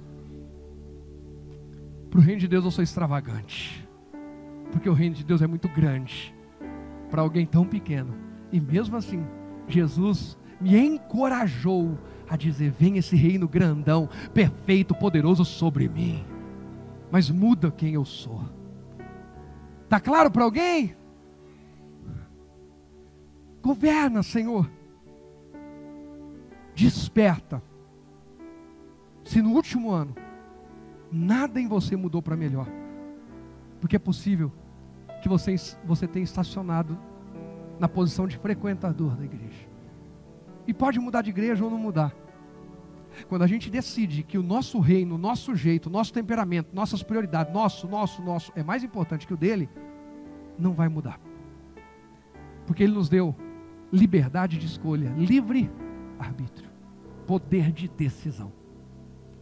Para o reino de Deus eu sou extravagante, porque o reino de Deus é muito grande para alguém tão pequeno. E mesmo assim, Jesus me encorajou a dizer, vem esse reino grandão, perfeito, poderoso sobre mim, mas muda quem eu sou. Está claro para alguém? Governa, Senhor. Desperta. Se no último ano nada em você mudou para melhor, porque é possível que você tenha estacionado na posição de frequentador da igreja. E pode mudar de igreja ou não mudar. Quando a gente decide que o nosso reino, o nosso jeito, o nosso temperamento, nossas prioridades, nosso é mais importante que o dele, não vai mudar. Porque ele nos deu liberdade de escolha, livre arbítrio, poder de decisão.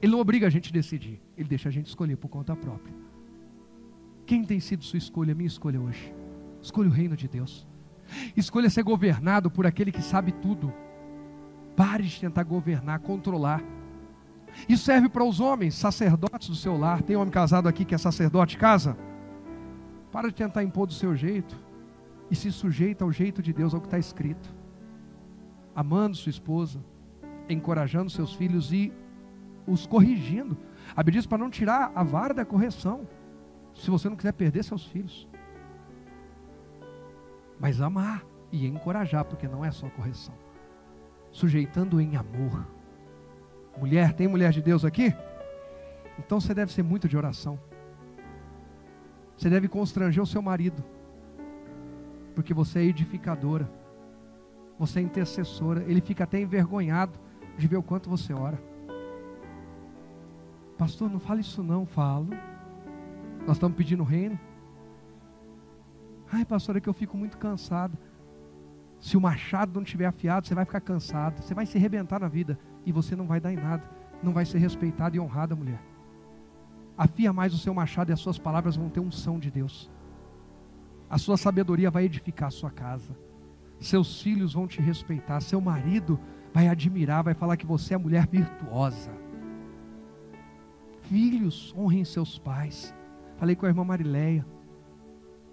Ele não obriga a gente a decidir, ele deixa a gente escolher por conta própria. Quem tem sido sua escolha, minha escolha hoje? Escolha o reino de Deus. Escolha ser governado por aquele que sabe tudo. Pare de tentar governar, controlar. Isso serve para os homens, sacerdotes do seu lar. Tem homem casado aqui que é sacerdote, casa? Para de tentar impor do seu jeito e se sujeita ao jeito de Deus, ao que está escrito. Amando sua esposa, encorajando seus filhos e os corrigindo. A Bíblia diz para não tirar a vara da correção, se você não quiser perder seus filhos. Mas amar e encorajar, porque não é só correção. Sujeitando em amor. Mulher, tem mulher de Deus aqui? Então você deve ser muito de oração. Você deve constranger o seu marido, porque você é edificadora, você é intercessora. Ele fica até envergonhado de ver o quanto você ora. Pastor, não fala isso não. Falo. Nós estamos pedindo o reino. Ai, pastor, é que eu fico muito cansado. Se o machado não estiver afiado, você vai ficar cansado, você vai se arrebentar na vida, e você não vai dar em nada, não vai ser respeitada e honrada, mulher. Afia mais o seu machado e as suas palavras vão ter unção de Deus. A sua sabedoria vai edificar a sua casa. Seus filhos vão te respeitar, seu marido vai admirar, vai falar que você é mulher virtuosa. Filhos, honrem seus pais. Falei com a irmã Marileia.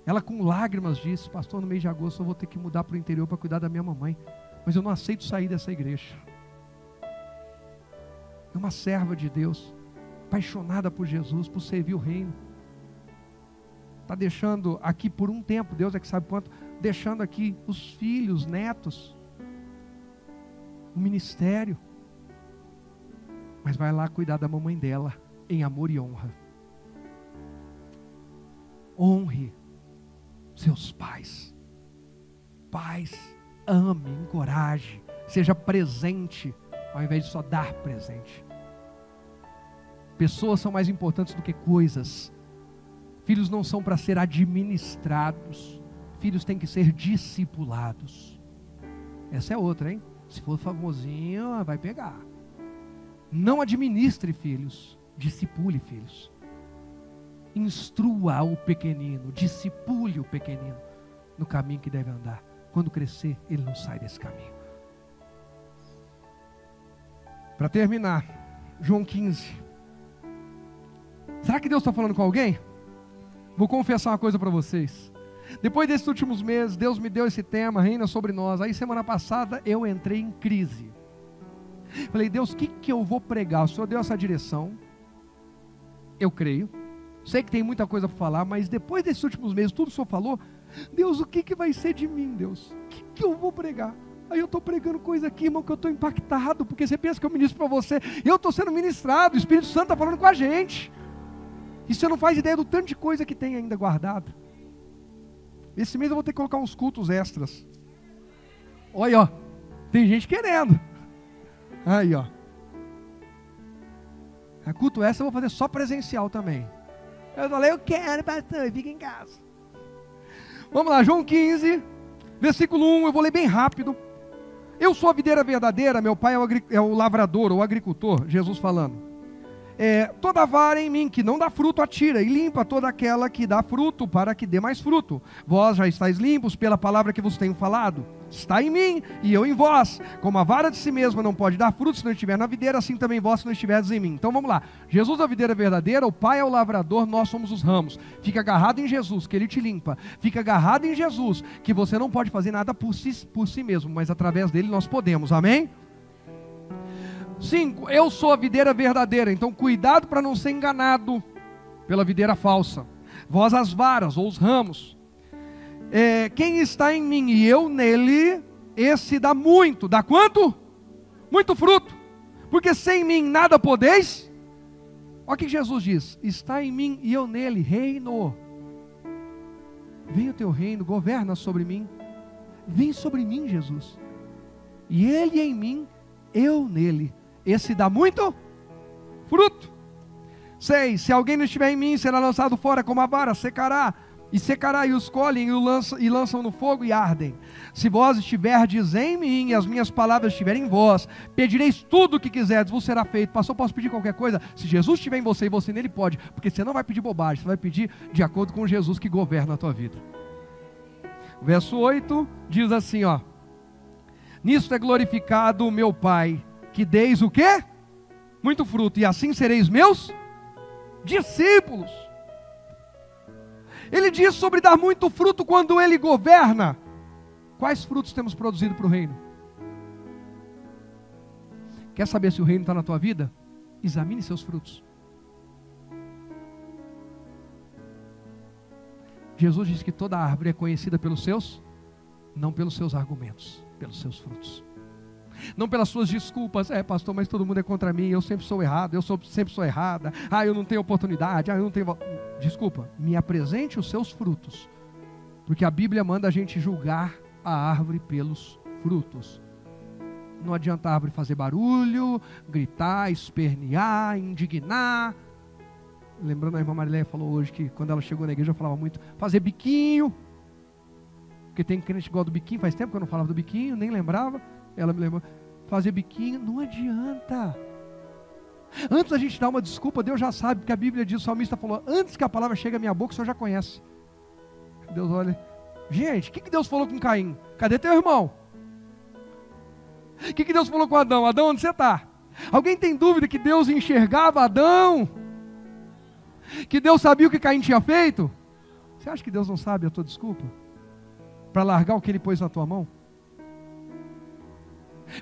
Ela com lágrimas disse: pastor, no mês de agosto eu vou ter que mudar para o interior para cuidar da minha mamãe, mas eu não aceito sair dessa igreja. É uma serva de Deus, apaixonada por Jesus, por servir o reino. Está deixando aqui por um tempo, Deus é que sabe quanto, deixando aqui os filhos, netos, o ministério, mas vai lá cuidar da mamãe dela, em amor e honra. Honre seus pais. Pais, ame, encoraje, seja presente, ao invés de só dar presente. Pessoas são mais importantes do que coisas. Filhos não são para ser administrados, filhos têm que ser discipulados. Essa é outra, hein? Se for famosinho, vai pegar. Não administre filhos, discipule filhos. Instrua o pequenino, discipule o pequenino no caminho que deve andar. Quando crescer, ele não sai desse caminho. Para terminar, João 15. Será que Deus está falando com alguém? Vou confessar uma coisa para vocês. Depois desses últimos meses, Deus me deu esse tema, reina sobre nós. Aí semana passada eu entrei em crise. Falei, Deus, o que eu vou pregar? O Senhor deu essa direção. Eu creio. Sei que tem muita coisa para falar, mas depois desses últimos meses, tudo o Senhor falou. Deus, o que vai ser de mim, Deus? O que eu vou pregar? Aí eu estou pregando coisa aqui, irmão, que eu estou impactado, porque você pensa que eu ministro para você, eu estou sendo ministrado, o Espírito Santo está falando com a gente, e você não faz ideia do tanto de coisa que tem ainda guardado. Esse mês eu vou ter que colocar uns cultos extras. Olha, ó, tem gente querendo. Aí, ó. A culto extra eu vou fazer só presencial também. Eu falei, eu quero, pastor, fica em casa. Vamos lá, João 15, versículo 1, eu vou ler bem rápido. Eu sou a videira verdadeira, meu pai é o lavrador, ou agricultor, Jesus falando. Toda vara em mim que não dá fruto atira, e limpa toda aquela que dá fruto, para que dê mais fruto. Vós já estáis limpos pela palavra que vos tenho falado. Está em mim e eu em vós. Como a vara de si mesma não pode dar fruto se não estiver na videira, assim também vós se não estiverdes em mim. Então vamos lá, Jesus é a videira verdadeira, o Pai é o lavrador, nós somos os ramos. Fica agarrado em Jesus, que Ele te limpa. Fica agarrado em Jesus, que você não pode fazer nada por si mesmo, mas através dele nós podemos, amém? 5, eu sou a videira verdadeira, então cuidado para não ser enganado pela videira falsa. Vós as varas ou os ramos. Quem está em mim e eu nele, esse dá muito. Dá quanto? Muito fruto. Porque sem mim nada podeis. Olha o que Jesus diz: está em mim e eu nele, reino. Vem o teu reino, governa sobre mim. Vem sobre mim, Jesus. E ele em mim, eu nele. Esse dá muito fruto. 6. Se alguém não estiver em mim, será lançado fora como a vara, secará. E os colhem e lançam no fogo e ardem. Se vós estiverdes em mim e as minhas palavras estiverem em vós, pedireis tudo o que quiserdes, vos será feito. Pastor, posso pedir qualquer coisa? Se Jesus estiver em você e você nele, pode. Porque você não vai pedir bobagem, você vai pedir de acordo com Jesus que governa a tua vida. Verso 8 diz assim, ó: nisto é glorificado o meu Pai, que deis o quê? Muito fruto, e assim sereis meus discípulos. Ele diz sobre dar muito fruto quando ele governa. Quais frutos temos produzido para o reino? Quer saber se o reino está na tua vida? Examine seus frutos. Jesus disse que toda árvore é conhecida pelos seus, não pelos seus argumentos, pelos seus frutos. Não pelas suas desculpas. Pastor, mas todo mundo é contra mim, eu sempre sou errado, sempre sou errada, eu não tenho oportunidade, eu não tenho... Desculpa, me apresente os seus frutos, porque a Bíblia manda a gente julgar a árvore pelos frutos. Não adianta a árvore fazer barulho, gritar, espernear, indignar. Lembrando, a irmã Marileia falou hoje que quando ela chegou na igreja eu falava muito, fazer biquinho, porque tem crente que gosta do biquinho. Faz tempo que eu não falava do biquinho, nem lembrava. Ela me lembrou, fazer biquinho, não adianta. Antes da gente dar uma desculpa, Deus já sabe, porque a Bíblia diz, o salmista falou, antes que a palavra chegue à minha boca, o Senhor já conhece. Deus olha, gente, o que Deus falou com Caim? Cadê teu irmão? O que Deus falou com Adão? Adão, onde você está? Alguém tem dúvida que Deus enxergava Adão? Que Deus sabia o que Caim tinha feito? Você acha que Deus não sabe a tua desculpa? Para largar o que Ele pôs na tua mão?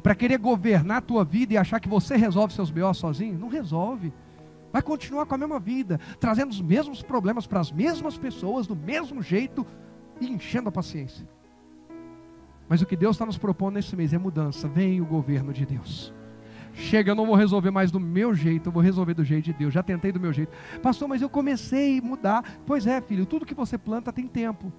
Para querer governar a tua vida e achar que você resolve seus B.O. sozinho? Não resolve. Vai continuar com a mesma vida, trazendo os mesmos problemas para as mesmas pessoas, do mesmo jeito, e enchendo a paciência. Mas o que Deus está nos propondo nesse mês é mudança. Vem o governo de Deus. Chega, eu não vou resolver mais do meu jeito, eu vou resolver do jeito de Deus. Já tentei do meu jeito. Pastor, mas eu comecei a mudar. Pois é, filho, tudo que você planta tem tempo.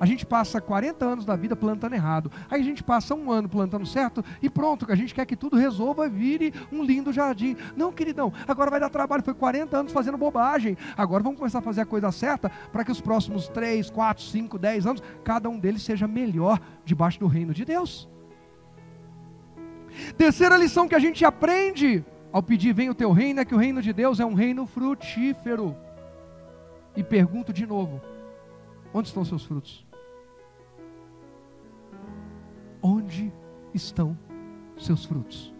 A gente passa 40 anos da vida plantando errado. Aí a gente passa 1 ano plantando certo e pronto, a gente quer que tudo resolva, vire um lindo jardim. Não, queridão, agora vai dar trabalho. Foi 40 anos fazendo bobagem. Agora vamos começar a fazer a coisa certa para que os próximos 3, 4, 5, 10 anos, cada um deles seja melhor debaixo do reino de Deus. Terceira lição que a gente aprende ao pedir vem o teu reino é que o reino de Deus é um reino frutífero. E pergunto de novo, onde estão seus frutos? Onde estão seus frutos?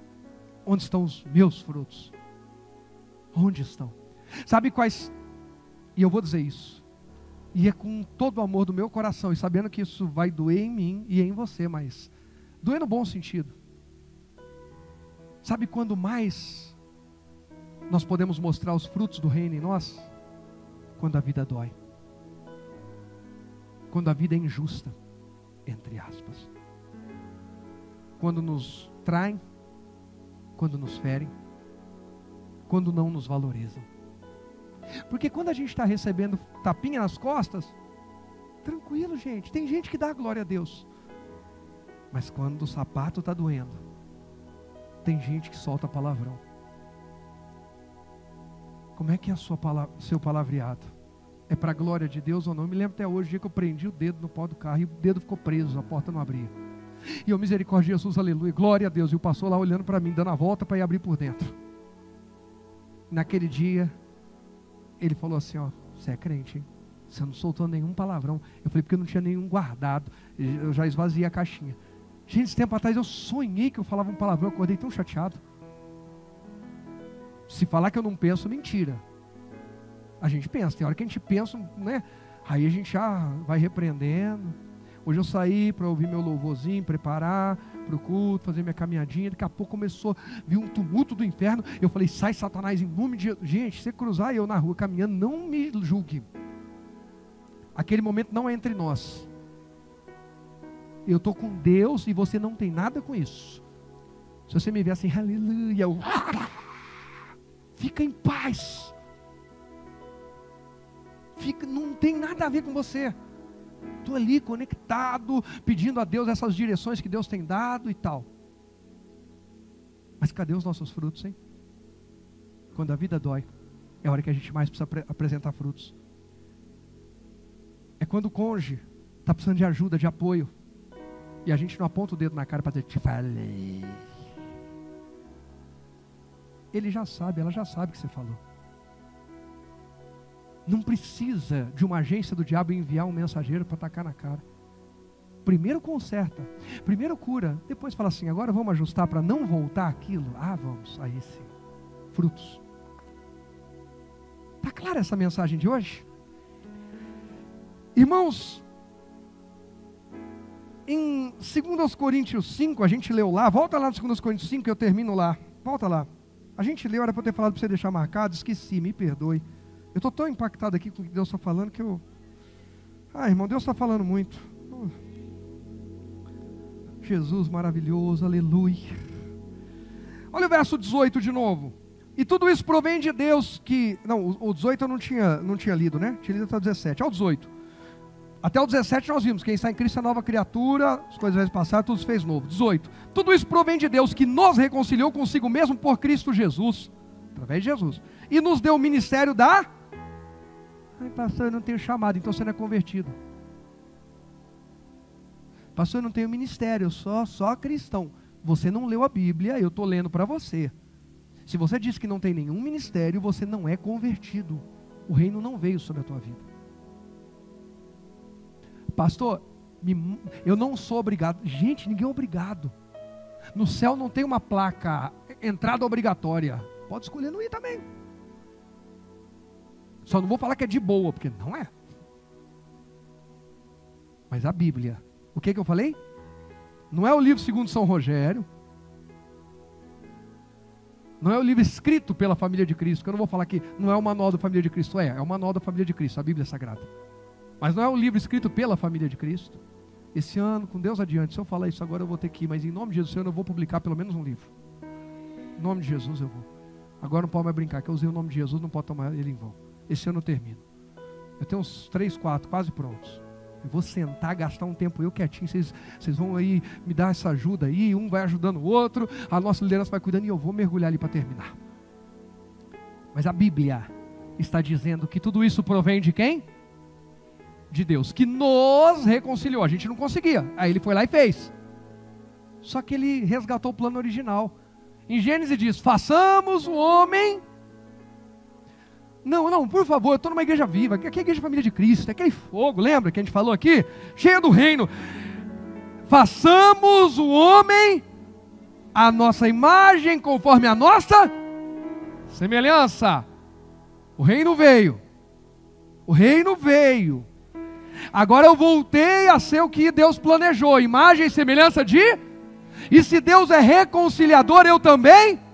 Onde estão os meus frutos? Onde estão? Sabe quais? E eu vou dizer isso, e é com todo o amor do meu coração, e sabendo que isso vai doer em mim e em você, mas doer no bom sentido. Sabe quando mais nós podemos mostrar os frutos do reino em nós? Quando a vida dói. Quando a vida é injusta, entre aspas. Quando nos traem, quando nos ferem, quando não nos valorizam. Porque quando a gente está recebendo tapinha nas costas, tranquilo, gente, tem gente que dá glória a Deus. Mas quando o sapato está doendo, tem gente que solta palavrão. Como é que é seu palavreado? É para a glória de Deus ou não? Eu me lembro até hoje, o dia que eu prendi o dedo no pó do carro e o dedo ficou preso, a porta não abria. E eu, misericórdia de Jesus, aleluia, glória a Deus. E o pastor lá olhando para mim, dando a volta para ir abrir por dentro. Naquele dia, ele falou assim, ó, você é crente, hein? Você não soltou nenhum palavrão. Eu falei, porque eu não tinha nenhum guardado. Eu já esvaziei a caixinha. Gente, esse tempo atrás eu sonhei que eu falava um palavrão, eu acordei tão chateado. Se falar que eu não penso, mentira. A gente pensa, tem hora que a gente pensa, né? Aí a gente já vai repreendendo. Hoje eu saí para ouvir meu louvorzinho, preparar para o culto, fazer minha caminhadinha. Daqui a pouco começou a vir um tumulto do inferno. Eu falei, sai Satanás em nome de Jesus. Gente, se você cruzar eu na rua caminhando, não me julgue. Aquele momento não é entre nós. eu estou com Deus e você não tem nada com isso. Se você me ver assim, aleluia, fica em paz. Não tem nada a ver com você. Estou ali conectado, pedindo a Deus essas direções que Deus tem dado e tal. Mas cadê os nossos frutos, hein? Quando a vida dói, é a hora que a gente mais precisa apresentar frutos. É quando o cônjuge está precisando de ajuda, de apoio, e a gente não aponta o dedo na cara para dizer, te falei. Ele já sabe, ela já sabe o que você falou. Não precisa de uma agência do diabo enviar um mensageiro para tacar na cara. Primeiro conserta, primeiro cura, depois fala assim, agora vamos ajustar para não voltar aquilo. Ah, vamos, aí sim. Frutos. Está clara essa mensagem de hoje? Irmãos, em 2 Coríntios 5, a gente leu lá, volta lá no 2 Coríntios 5 que eu termino lá, volta lá. A gente leu, era para eu ter falado para você deixar marcado, esqueci, me perdoe. Eu estou tão impactado aqui com o que Deus está falando que eu... irmão, Deus está falando muito. Jesus maravilhoso, aleluia. Olha o verso 18 de novo. E tudo isso provém de Deus que... Não, o 18 eu não tinha lido, né? Tinha lido até o 17. Olha o 18. Até o 17 nós vimos, quem está em Cristo é nova criatura, as coisas velhas passaram, tudo se fez novo. 18. Tudo isso provém de Deus que nos reconciliou consigo mesmo por Cristo Jesus. Através de Jesus. E nos deu o ministério da... pastor, eu não tenho chamado, então você não é convertido. Pastor, eu não tenho ministério, eu sou só cristão. Você não leu a Bíblia, eu estou lendo para você. Se você diz que não tem nenhum ministério, você não é convertido. O reino não veio sobre a tua vida. Pastor, eu não sou obrigado. Gente, ninguém é obrigado. No céu não tem uma placa, entrada obrigatória. Pode escolher não ir também. Só não vou falar que é de boa, porque não é. Mas a Bíblia, o que eu falei? Não é o livro segundo São Rogério. Não é o livro escrito pela família de Cristo, que eu não vou falar que não é o manual da família de Cristo. É o manual da família de Cristo, a Bíblia Sagrada. Mas não é o livro escrito pela família de Cristo. Esse ano, com Deus adiante, se eu falar isso agora eu vou ter que ir, mas em nome de Jesus, Senhor, eu vou publicar pelo menos um livro. Em nome de Jesus eu vou. Agora não pode mais brincar, que eu usei o nome de Jesus, não pode tomar ele em vão. Esse ano eu termino. Eu tenho uns 3, 4 quase prontos. Eu vou sentar, gastar um tempo eu quietinho, vocês vão aí me dar essa ajuda aí, um vai ajudando o outro, a nossa liderança vai cuidando e eu vou mergulhar ali para terminar. Mas a Bíblia está dizendo que tudo isso provém de quem? De Deus, que nos reconciliou. A gente não conseguia, aí ele foi lá e fez. Só que ele resgatou o plano original. Em Gênesis diz, façamos o homem... Não, por favor, eu estou numa igreja viva, aqui é a igreja família de Cristo, é aquele fogo, lembra que a gente falou aqui? Cheia do reino. Façamos o homem a nossa imagem, conforme a nossa semelhança. O reino veio. O reino veio. Agora eu voltei a ser o que Deus planejou, imagem e semelhança de... E se Deus é reconciliador, eu também...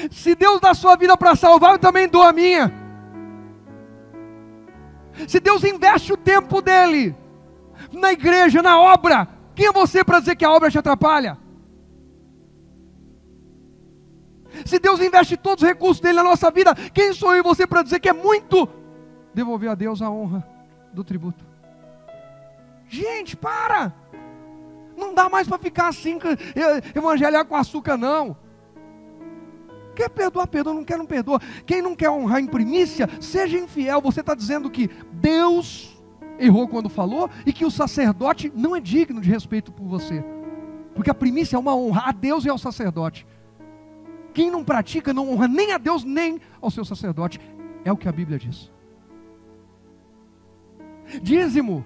Se Deus dá a sua vida para salvar, eu também dou a minha. Se Deus investe o tempo dele na igreja, na obra, quem é você para dizer que a obra te atrapalha? Se Deus investe todos os recursos dele na nossa vida, quem sou eu e você para dizer que é muito devolver a Deus a honra do tributo? Gente, para! Não dá mais para ficar assim, evangelhar com açúcar não. Quer perdoar, perdoa, não quer, não perdoa. Quem não quer honrar em primícia, seja infiel. Você está dizendo que Deus errou quando falou e que o sacerdote não é digno de respeito por você. Porque a primícia é uma honra a Deus e ao sacerdote. Quem não pratica não honra nem a Deus nem ao seu sacerdote. É o que a Bíblia diz. Dízimo.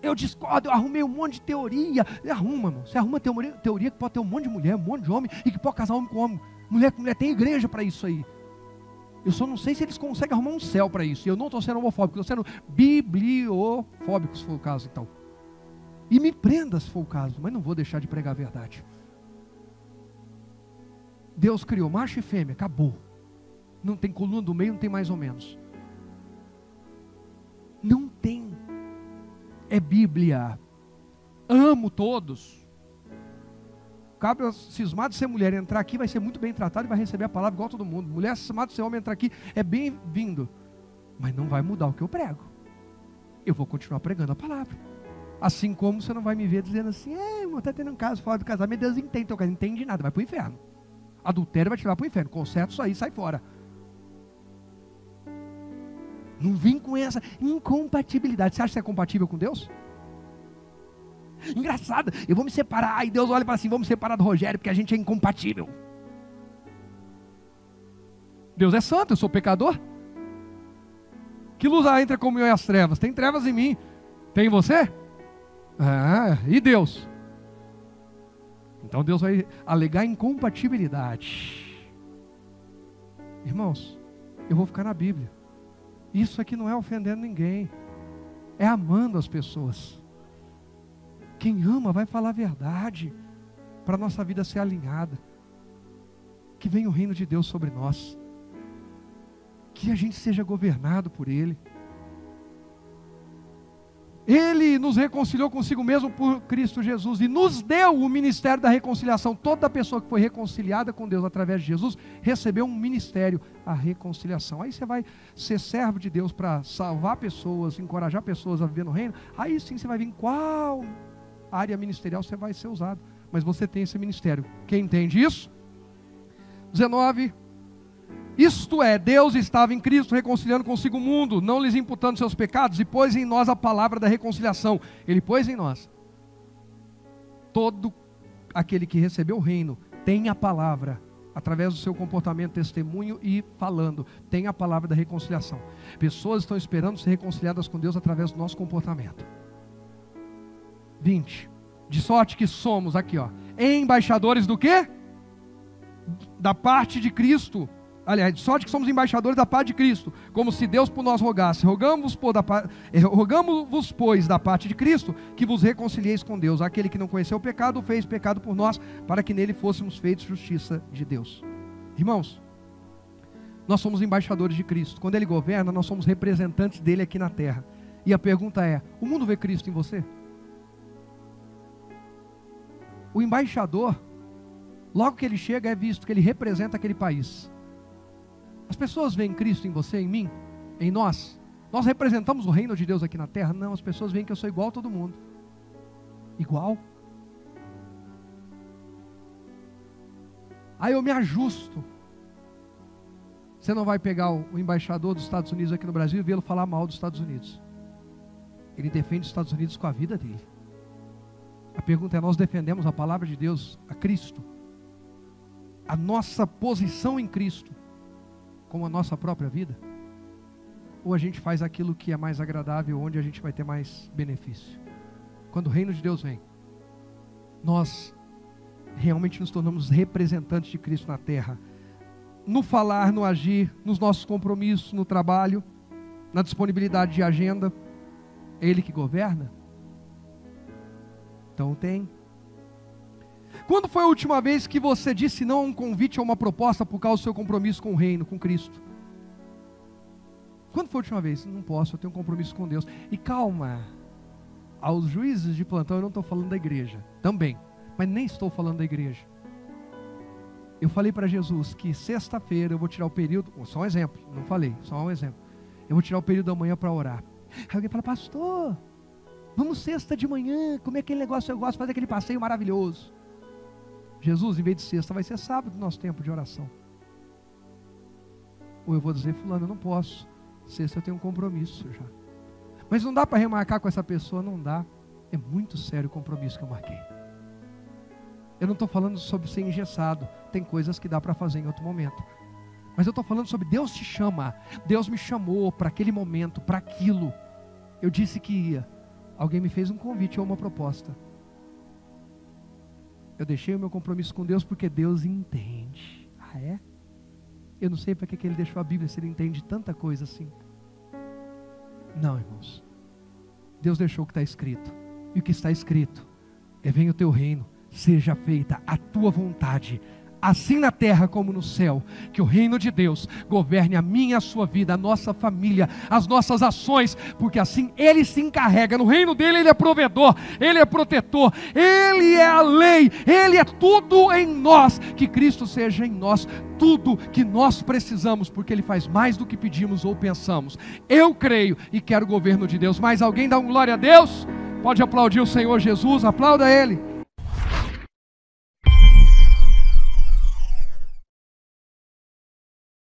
Eu discordo, eu arrumei um monte de teoria. Arruma, irmão. Você arruma teoria que pode ter um monte de mulher, um monte de homem e que pode casar homem com homem. Mulher com mulher, tem igreja para isso aí. Eu só não sei se eles conseguem arrumar um céu para isso. E eu não estou sendo homofóbico, estou sendo bibliofóbico, se for o caso então. E me prenda se for o caso, mas não vou deixar de pregar a verdade. Deus criou macho e fêmea, acabou. Não tem coluna do meio, não tem mais ou menos. é Bíblia. Amo todos. Cabra cismado de ser mulher, entrar aqui vai ser muito bem tratado e vai receber a palavra igual todo mundo. Mulher cismada de ser homem, entrar aqui é bem-vindo. Mas não vai mudar o que eu prego. Eu vou continuar pregando a palavra. Assim como você não vai me ver dizendo assim, irmão, está tendo um caso fora do casamento, Deus entende, então, não entende nada, vai para o inferno. Adultério vai te levar para o inferno, conserta isso aí, sai fora. Não vim com essa incompatibilidade. Você acha que você é compatível com Deus? Engraçado, eu vou me separar, aí Deus olha e fala assim, vou me separar do Rogério, porque a gente é incompatível. Deus é santo, eu sou pecador. Que luz há entre a comunhão e as trevas? Tem trevas em mim, tem em você? E Deus? Então Deus vai alegar incompatibilidade. Irmãos, eu vou ficar na Bíblia. Isso aqui não é ofendendo ninguém, é amando as pessoas. Quem ama vai falar a verdade, para a nossa vida ser alinhada. Que venha o reino de Deus sobre nós, que a gente seja governado por Ele. Ele nos reconciliou consigo mesmo por Cristo Jesus e nos deu o ministério da reconciliação. Toda pessoa que foi reconciliada com Deus através de Jesus recebeu um ministério, a reconciliação. Aí você vai ser servo de Deus para salvar pessoas, encorajar pessoas a viver no reino. Aí sim você vai ver em qual área ministerial você vai ser usado. Mas você tem esse ministério. Quem entende isso? 19. Isto é, Deus estava em Cristo reconciliando consigo o mundo, não lhes imputando seus pecados, e pôs em nós a palavra da reconciliação. Ele pôs em nós. Todo aquele que recebeu o reino tem a palavra, através do seu comportamento, testemunho e falando, tem a palavra da reconciliação. Pessoas estão esperando ser reconciliadas com Deus através do nosso comportamento. 20. De sorte que somos, aqui embaixadores do quê? Da parte de Cristo. Aliás, de sorte que somos embaixadores da parte de Cristo, como se Deus por nós rogasse. Rogamos-vos, pois, da parte de Cristo, que vos reconcilieis com Deus. Aquele que não conheceu o pecado, fez pecado por nós, para que nele fôssemos feitos justiça de Deus. Irmãos, nós somos embaixadores de Cristo. Quando Ele governa, nós somos representantes dEle aqui na terra. E a pergunta é, o mundo vê Cristo em você? O embaixador, logo que ele chega, é visto que ele representa aquele país. As pessoas veem Cristo em você, em mim, em nós? Nós representamos o reino de Deus aqui na terra? Não, as pessoas veem que eu sou igual a todo mundo. Igual? Aí eu me ajusto. Você não vai pegar o embaixador dos Estados Unidos aqui no Brasil e vê-lo falar mal dos Estados Unidos. Ele defende os Estados Unidos com a vida dele. A pergunta é, nós defendemos a palavra de Deus, a Cristo, a nossa posição em Cristo, como a nossa própria vida? Ou a gente faz aquilo que é mais agradável, onde a gente vai ter mais benefício? Quando o reino de Deus vem, nós realmente nos tornamos representantes de Cristo na terra, no falar, no agir, nos nossos compromissos, no trabalho, na disponibilidade de agenda. É Ele que governa? Então tem. Quando foi a última vez que você disse não a um convite ou uma proposta por causa do seu compromisso com o reino, com Cristo? Quando foi a última vez? Não posso, eu tenho um compromisso com Deus. E calma, aos juízes de plantão eu não estou falando da igreja, também, mas nem estou falando da igreja. Eu falei para Jesus que sexta-feira eu vou tirar o período, só um exemplo, não falei, só um exemplo. Eu vou tirar o período da manhã para orar. Aí alguém fala, pastor, vamos sexta de manhã, comer aquele negócio, eu gosto, fazer aquele passeio maravilhoso. Jesus, em vez de sexta, vai ser sábado, nosso tempo de oração. Ou eu vou dizer, fulano, eu não posso, sexta eu tenho um compromisso já. Mas não dá para remarcar com essa pessoa, não dá. É muito sério o compromisso que eu marquei. Eu não estou falando sobre ser engessado, tem coisas que dá para fazer em outro momento. Mas eu estou falando sobre Deus te chama, Deus me chamou para aquele momento, para aquilo. Eu disse que ia, alguém me fez um convite ou uma proposta. Eu deixei o meu compromisso com Deus porque Deus entende. Ah, é? Eu não sei para que Ele deixou a Bíblia se Ele entende tanta coisa assim. Não, irmãos. Deus deixou o que está escrito. E o que está escrito é: venha o teu reino, seja feita a tua vontade, assim na terra como no céu, que o reino de Deus governe a minha e a sua vida, a nossa família, as nossas ações, porque assim Ele se encarrega. No reino dele Ele é provedor, Ele é protetor, Ele é a lei, Ele é tudo em nós. Que Cristo seja em nós tudo que nós precisamos, porque Ele faz mais do que pedimos ou pensamos. Eu creio e quero o governo de Deus. Mais alguém dá um glória a Deus? Pode aplaudir o Senhor Jesus, aplauda Ele.